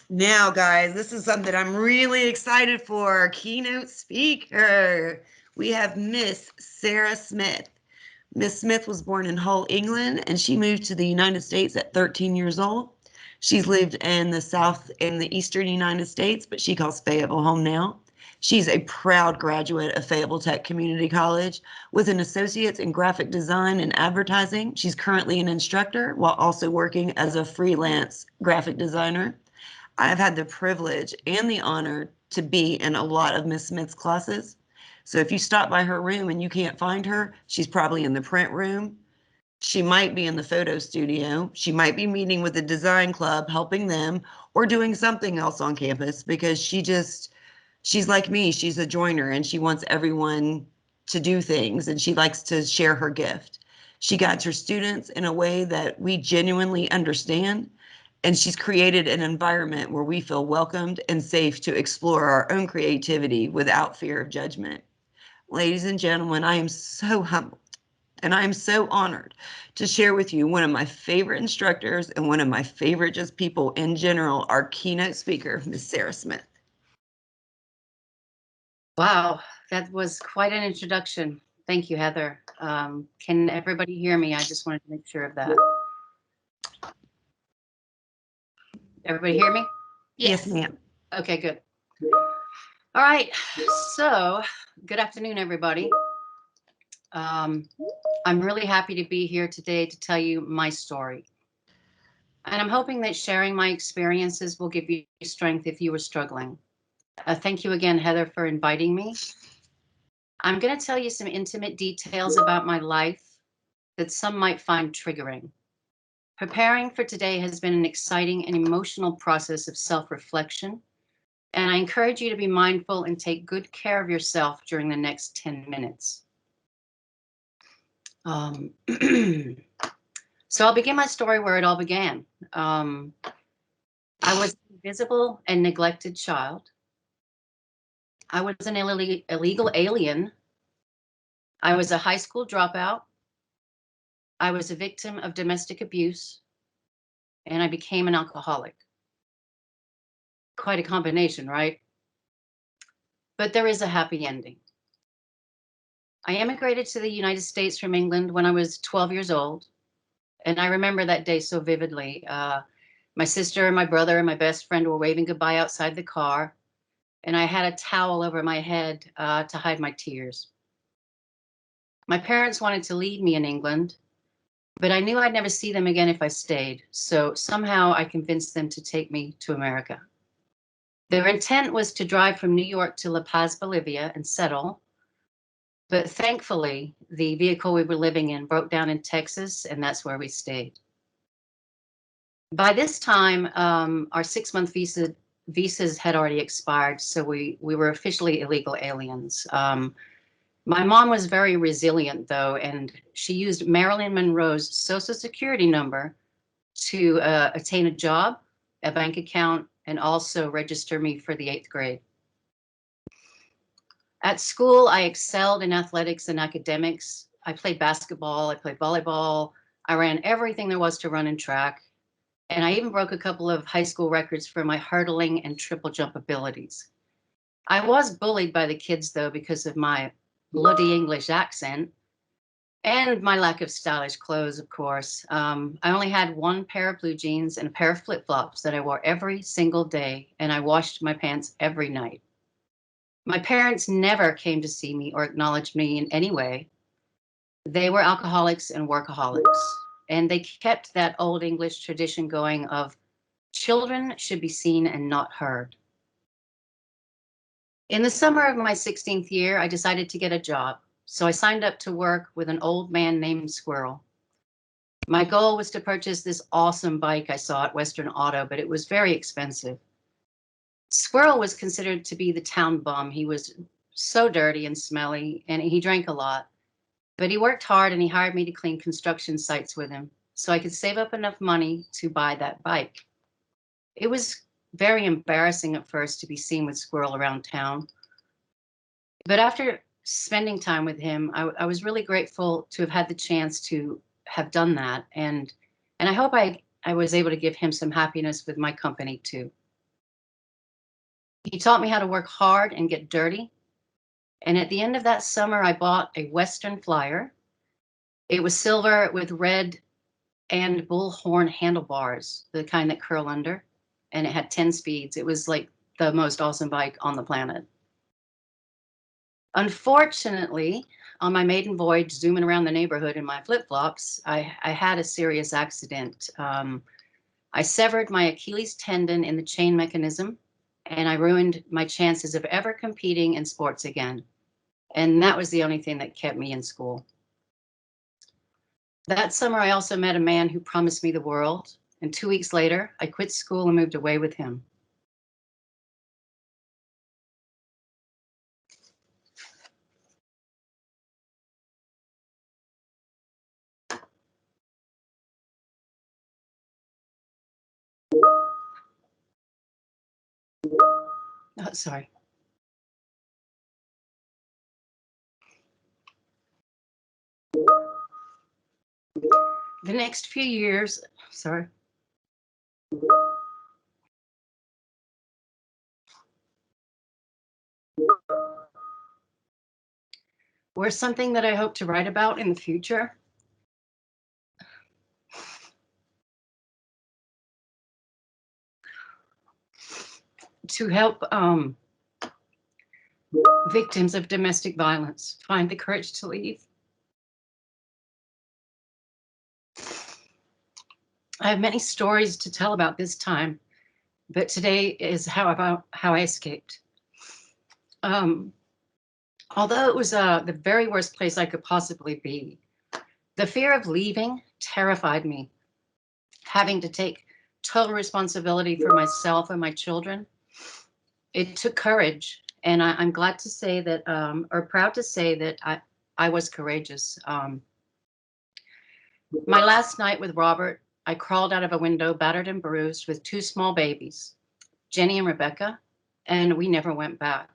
Now, guys, this is something I'm really excited for. Keynote speaker. We have Miss Sara Smith. Miss Smith was born in Hull, England, and she moved to the United States at 13 years old. She's lived in the South and the Eastern United States, but she calls Fayetteville home now. She's a proud graduate of Fayetteville Tech Community College with an associate's in graphic design and advertising. She's currently an instructor while also working as a freelance graphic designer. I've had the privilege and the honor to be in a lot of Miss Smith's classes. So if you stop by her room and you can't find her, she's probably in the print room. She might be in the photo studio. She might be meeting with the design club, helping them, or doing something else on campus because she's like me. She's a joiner and she wants everyone to do things and she likes to share her gift. She guides her students in a way that we genuinely understand, and she's created an environment where we feel welcomed and safe to explore our own creativity without fear of judgment. Ladies and gentlemen, I am so humbled and I am so honored to share with you one of my favorite instructors and one of my favorite just people in general, our keynote speaker, Miss Sara Smith. Wow, that was quite an introduction. Thank you, Heather. Can everybody hear me? I just wanted to make sure of that. Everybody hear me? Yes, ma'am. Okay, good. All right, so good afternoon, everybody. I'm really happy to be here today to tell you my story. And I'm hoping that sharing my experiences will give you strength if you were struggling. Thank you again, Heather, for inviting me. I'm going to tell you some intimate details about my life that some might find triggering. Preparing for today has been an exciting and emotional process of self-reflection, and I encourage you to be mindful and take good care of yourself during the next 10 minutes. So I'll begin my story where it all began. I was an invisible and neglected child. I was an illegal alien. I was a high school dropout. I was a victim of domestic abuse, and I became an alcoholic. Quite a combination, right? But there is a happy ending. I immigrated to the United States from England when I was 12 years old, and I remember that day so vividly. My sister and my brother and my best friend were waving goodbye outside the car, and I had a towel over my head to hide my tears. My parents wanted to leave me in England, but I knew I'd never see them again if I stayed, so somehow I convinced them to take me to America. Their intent was to drive from New York to La Paz, Bolivia, and settle, but thankfully, the vehicle we were living in broke down in Texas, and that's where we stayed. By this time, our 6-month visas had already expired, so we were officially illegal aliens. My mom was very resilient, though, and she used Marilyn Monroe's Social Security number to attain a job, a bank account, and also register me for the 8th grade. At school, I excelled in athletics and academics. I played basketball, I played volleyball, I ran everything there was to run in track, and I even broke a couple of high school records for my hurdling and triple jump abilities. I was bullied by the kids, though, because of my bloody English accent and my lack of stylish clothes, of course. I only had one pair of blue jeans and a pair of flip-flops that I wore every single day, and I washed my pants every night. My parents never came to see me or acknowledge me in any way. They were alcoholics and workaholics, and they kept that old English tradition going of children should be seen and not heard. In the summer of my 16th year, I decided to get a job, so I signed up to work with an old man named Squirrel. My goal was to purchase this awesome bike I saw at Western Auto, but it was very expensive. Squirrel was considered to be the town bum. He was so dirty and smelly, and he drank a lot. But he worked hard, and he hired me to clean construction sites with him so I could save up enough money to buy that bike. It was very embarrassing at first to be seen with Squirrel around town. But after spending time with him, I was really grateful to have had the chance to have done that. And I hope I was able to give him some happiness with my company too. He taught me how to work hard and get dirty. And at the end of that summer, I bought a Western Flyer. It was silver with red and bullhorn handlebars, the kind that curl under, and it had 10 speeds. It was like the most awesome bike on the planet. Unfortunately, on my maiden voyage, zooming around the neighborhood in my flip-flops, I had a serious accident. I severed my Achilles tendon in the chain mechanism, and I ruined my chances of ever competing in sports again. And that was the only thing that kept me in school. That summer, I also met a man who promised me the world, and 2 weeks later, I quit school and moved away with him. Oh, sorry. The next few years, sorry. Were something that I hope to write about in the future. To help victims of domestic violence find the courage to leave. I have many stories to tell about this time, but today is how I escaped. Although it was the very worst place I could possibly be, the fear of leaving terrified me. Having to take total responsibility for myself and my children, it took courage, and I'm glad to say that, or proud to say that I was courageous. My last night with Robert, I crawled out of a window, battered and bruised, with two small babies, Jenny and Rebecca, and we never went back.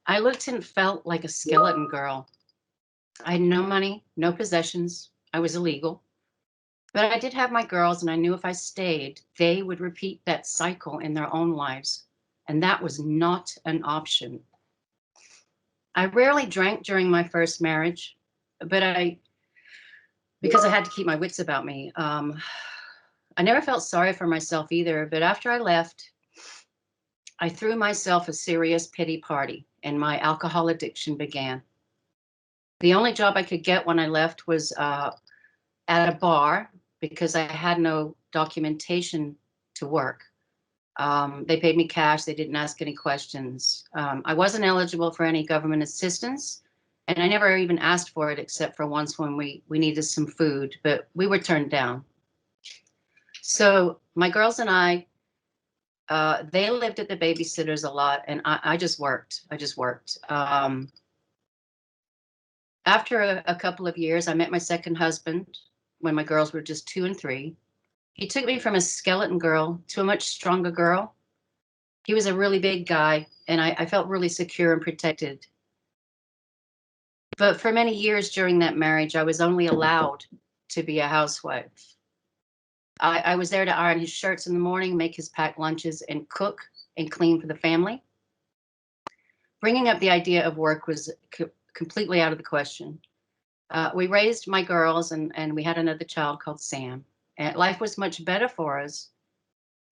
I looked and felt like a skeleton girl. I had no money, no possessions. I was illegal. But I did have my girls, and I knew if I stayed, they would repeat that cycle in their own lives. And that was not an option. I rarely drank during my first marriage, but because I had to keep my wits about me. I never felt sorry for myself either, but after I left, I threw myself a serious pity party, and my alcohol addiction began. The only job I could get when I left was at a bar, because I had no documentation to work. They paid me cash. They didn't ask any questions. I wasn't eligible for any government assistance, and I never even asked for it except for once when we needed some food, but we were turned down. So my girls and I, they lived at the babysitter's a lot, and I just worked. After a couple of years, I met my second husband when my girls were just 2 and 3. He took me from a skeleton girl to a much stronger girl. He was a really big guy, and I felt really secure and protected. But for many years during that marriage, I was only allowed to be a housewife. I was there to iron his shirts in the morning, make his packed lunches, and cook and clean for the family. Bringing up the idea of work was completely out of the question. We raised my girls, and we had another child called Sam. And life was much better for us.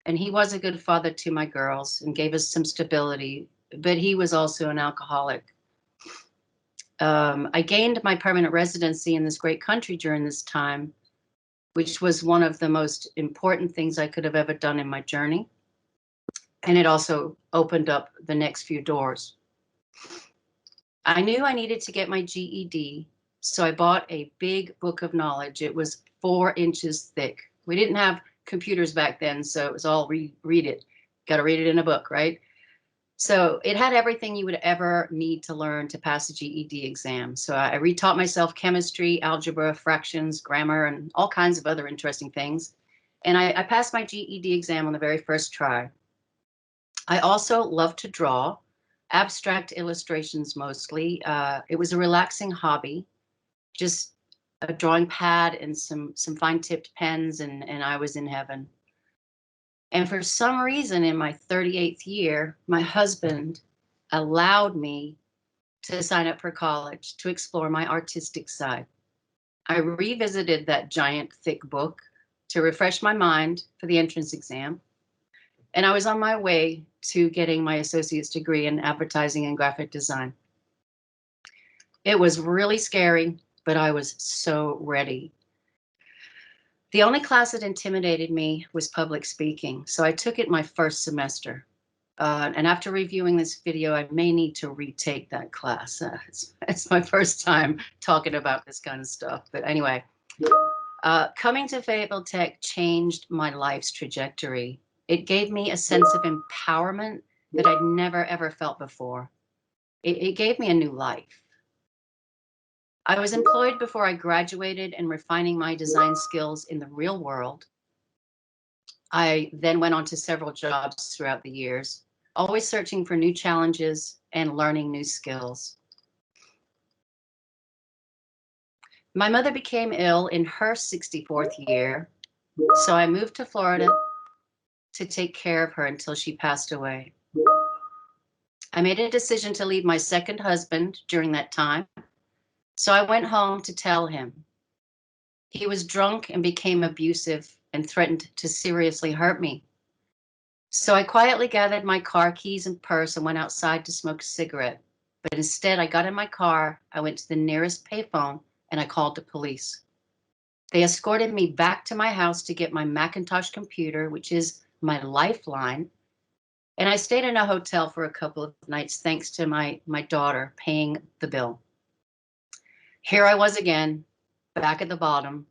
And he was a good father to my girls and gave us some stability, but he was also an alcoholic. I gained my permanent residency in this great country during this time, which was one of the most important things I could have ever done in my journey. And it also opened up the next few doors. I knew I needed to get my GED, so I bought a big book of knowledge. It was 4 inches thick. We didn't have computers back then, so it was all read it. Got to read it in a book, right? So it had everything you would ever need to learn to pass a GED exam. So I retaught myself chemistry, algebra, fractions, grammar, and all kinds of other interesting things. And I passed my GED exam on the very first try. I also love to draw, abstract illustrations mostly. It was a relaxing hobby, just a drawing pad and some fine-tipped pens, and I was in heaven. And for some reason, in my 38th year, my husband allowed me to sign up for college to explore my artistic side. I revisited that giant, thick book to refresh my mind for the entrance exam. And I was on my way to getting my associate's degree in advertising and graphic design. It was really scary, but I was so ready. The only class that intimidated me was public speaking, so I took it my first semester. And after reviewing this video, I may need to retake that class. It's my first time talking about this kind of stuff. But anyway, coming to Fayetteville Tech changed my life's trajectory. It gave me a sense of empowerment that I'd never, ever felt before. It gave me a new life. I was employed before I graduated and refining my design skills in the real world. I then went on to several jobs throughout the years, always searching for new challenges and learning new skills. My mother became ill in her 64th year, so I moved to Florida to take care of her until she passed away. I made a decision to leave my second husband during that time, so I went home to tell him. He was drunk and became abusive and threatened to seriously hurt me. So I quietly gathered my car keys and purse and went outside to smoke a cigarette. But instead, I got in my car, I went to the nearest payphone, and I called the police. They escorted me back to my house to get my Macintosh computer, which is my lifeline. And I stayed in a hotel for a couple of nights, thanks to my daughter paying the bill. Here I was again, back at the bottom.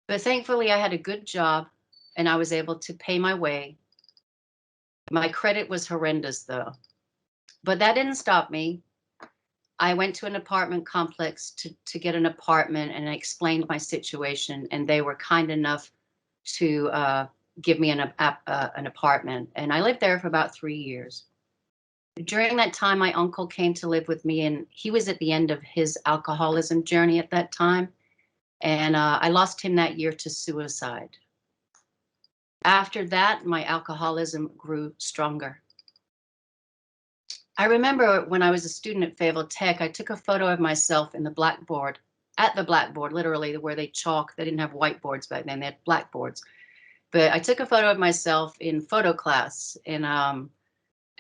But thankfully, I had a good job, and I was able to pay my way. My credit was horrendous, though. But that didn't stop me. I went to an apartment complex to get an apartment, and I explained my situation, and they were kind enough to give me an apartment. And I lived there for about 3 years. During that time, my uncle came to live with me, and he was at the end of his alcoholism journey at that time. And I lost him that year to suicide. After that, my alcoholism grew stronger. I remember when I was a student at Fayetteville Tech, I took a photo of myself in the blackboard, at the blackboard, literally where they chalk. They didn't have whiteboards back then, they had blackboards. But I took a photo of myself in photo class and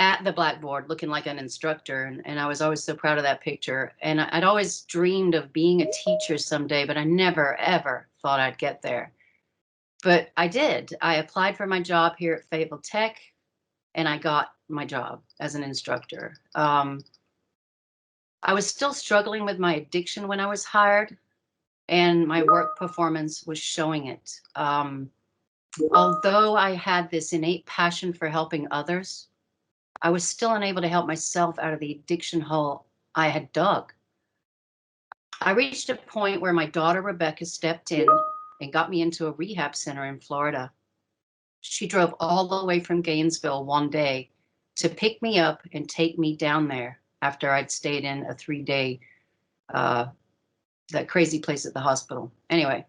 at the blackboard looking like an instructor. And I was always so proud of that picture. And I'd always dreamed of being a teacher someday, but I never, ever thought I'd get there. But I did. I applied for my job here at Fayetteville Tech, and I got my job as an instructor. I was still struggling with my addiction when I was hired, and my work performance was showing it. Although I had this innate passion for helping others, I was still unable to help myself out of the addiction hole I had dug. I reached a point where my daughter Rebecca stepped in and got me into a rehab center in Florida. She drove all the way from Gainesville one day to pick me up and take me down there after I'd stayed in a 3-day, that crazy place at the hospital. Anyway,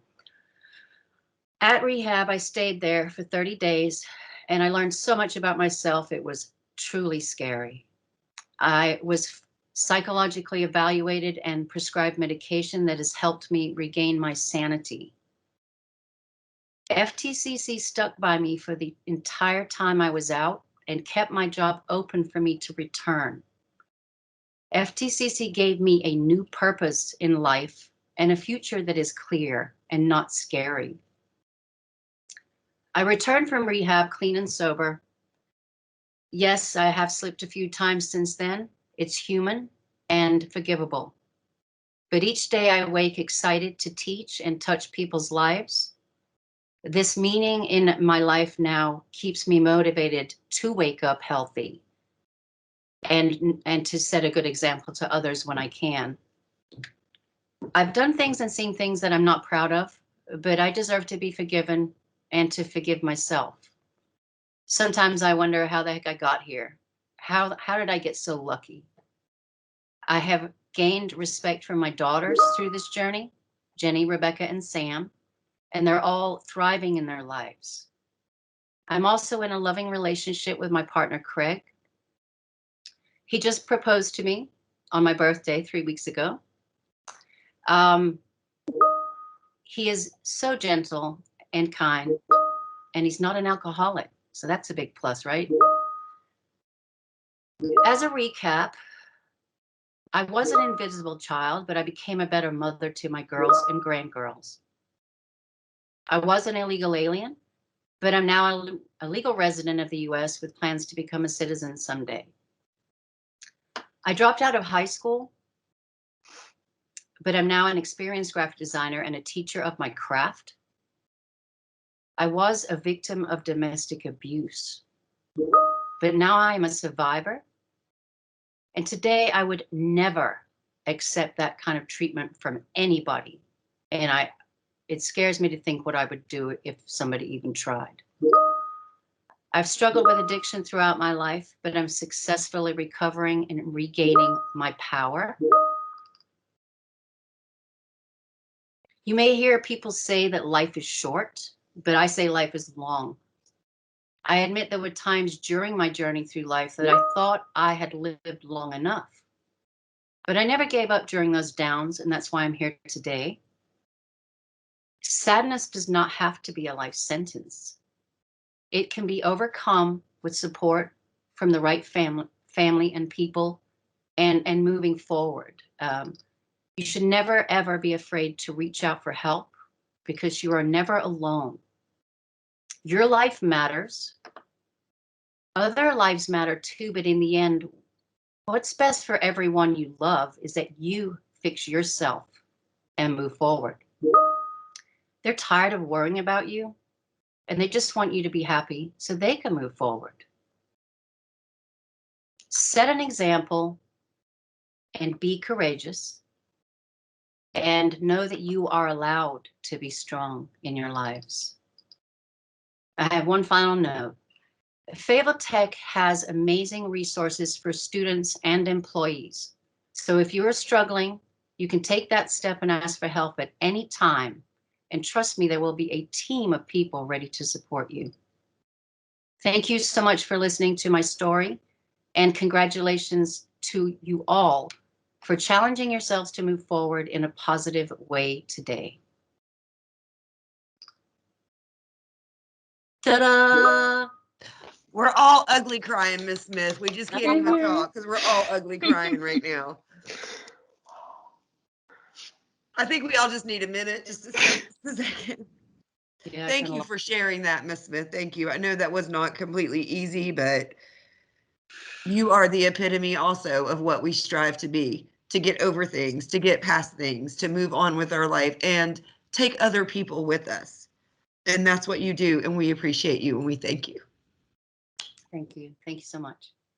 at rehab, I stayed there for 30 days and I learned so much about myself. It was truly scary. I was psychologically evaluated and prescribed medication that has helped me regain my sanity. FTCC stuck by me for the entire time I was out and kept my job open for me to return. FTCC gave me a new purpose in life and a future that is clear and not scary. I returned from rehab clean and sober. Yes, I have slipped a few times since then. It's human and forgivable. But each day I wake excited to teach and touch people's lives. This meaning in my life now keeps me motivated to wake up healthy and to set a good example to others when I can. I've done things and seen things that I'm not proud of, but I deserve to be forgiven and to forgive myself. Sometimes I wonder how the heck I got here. How did I get so lucky? I have gained respect for my daughters through this journey, Jenny, Rebecca, and Sam, and they're all thriving in their lives. I'm also in a loving relationship with my partner, Craig. He just proposed to me on my birthday 3 weeks ago. He is so gentle and kind, and he's not an alcoholic. So that's a big plus, right? As a recap, I was an invisible child, but I became a better mother to my girls and grandgirls. I was an illegal alien, but I'm now a legal resident of the US with plans to become a citizen someday. I dropped out of high school, but I'm now an experienced graphic designer and a teacher of my craft. I was a victim of domestic abuse, but now I am a survivor. And today I would never accept that kind of treatment from anybody. And it scares me to think what I would do if somebody even tried. I've struggled with addiction throughout my life, but I'm successfully recovering and regaining my power. You may hear people say that life is short, but I say life is long. I admit there were times during my journey through life that I thought I had lived long enough. But I never gave up during those downs, and that's why I'm here today. Sadness does not have to be a life sentence. It can be overcome with support from the right family and people and moving forward. You should never, ever be afraid to reach out for help because you are never alone. Your life matters. Other lives matter too, but in the end, what's best for everyone you love is that you fix yourself and move forward. They're tired of worrying about you, and they just want you to be happy so they can move forward. Set an example and be courageous, and know that you are allowed to be strong in your lives. I have one final note. Fable Tech has amazing resources for students and employees. So if you are struggling, you can take that step and ask for help at any time. And trust me, there will be a team of people ready to support you. Thank you so much for listening to my story, and congratulations to you all for challenging yourselves to move forward in a positive way today. Ta-da! We're all ugly crying, Miss Smith. We just can't even talk because we're all ugly crying right now. I think we all just need a minute, just a second. Yeah, Thank you for sharing that, Miss Smith. Thank you. I know that was not completely easy, but you are the epitome also of what we strive to be, to get over things, to get past things, to move on with our life and take other people with us. And that's what you do. And we appreciate you and we thank you. Thank you. Thank you so much.